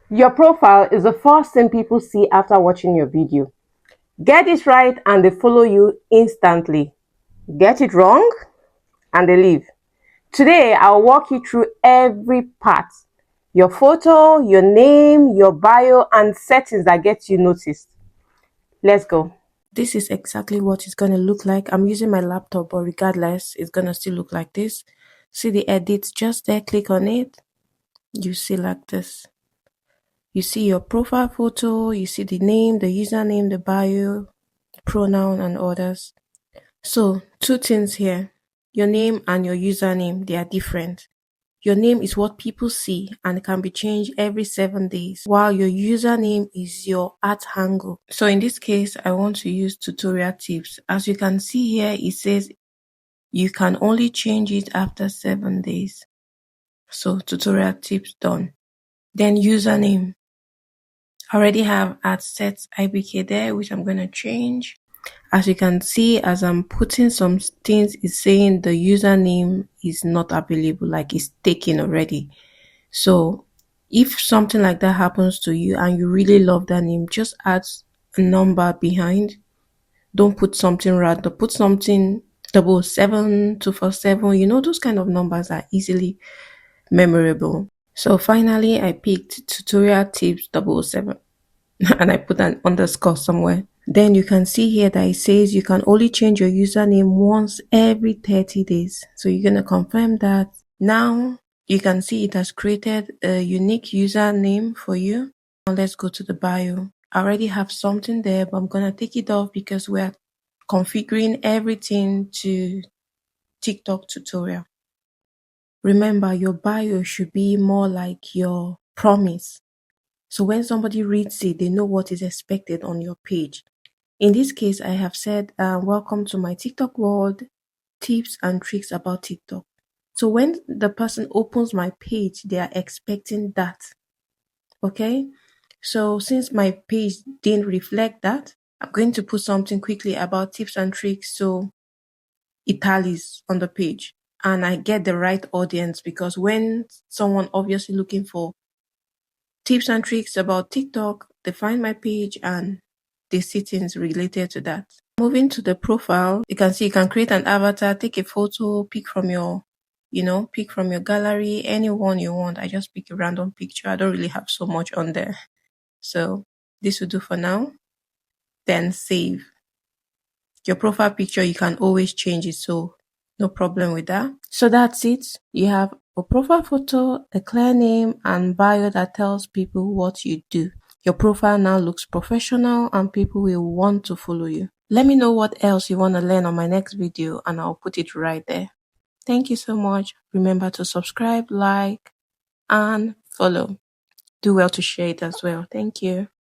Your profile is the first thing people see after watching your video. Get it right and they follow you instantly. Get it wrong and they leave. Today, I'll walk you through every part. Your photo, your name, your bio, and settings that get you noticed. Let's go. This is exactly what it's going to look like. I'm using my laptop, but regardless, it's going to still look like this. See the edits just there, click on it. You see like this. You see your profile photo, you see the name, the username, the bio, pronoun, and others. So, two things here. Your name and your username, they are different. Your name is what people see and can be changed every 7 days, while your username is your art handle. So in this case, I want to use tutorial tips. As you can see here, it says you can only change it after 7 days. So tutorial tips done. Then username. I already have at set IBK there, which I'm going to change. As you can see, as I'm putting some things, it's saying the username is not available, like it's taken already. So if something like that happens to you and you really love that name, just add a number behind. Don't put something random. Put something 77247. You know, those kind of numbers are easily memorable. So finally, I picked tutorial tips 007 and I put an underscore somewhere. Then you can see here that it says you can only change your username once every 30 days. So you're going to confirm that. Now you can see it has created a unique username for you. Now let's go to the bio. I already have something there, but I'm going to take it off because we're configuring everything to TikTok tutorial. Remember, your bio should be more like your promise. So when somebody reads it, they know what is expected on your page. In this case, I have said, welcome to my TikTok world, tips and tricks about TikTok. So when the person opens my page, they are expecting that. Okay. So since my page didn't reflect that, I'm going to put something quickly about tips and tricks. So it tallies on the page and I get the right audience, because when someone obviously looking for tips and tricks about TikTok, they find my page and they see things related to that. Moving to the profile, you can see you can create an avatar, take a photo, pick from your gallery, anyone you want. I just pick a random picture. I don't really have so much on there. So this will do for now. Then save. Your profile picture, you can always change it, so no problem with that. So that's it. You have a profile photo, a clear name, and bio that tells people what you do. Your profile now looks professional and people will want to follow you. Let me know what else you want to learn on my next video and I'll put it right there. Thank you so much. Remember to subscribe, like, and follow. Do well to share it as well. Thank you.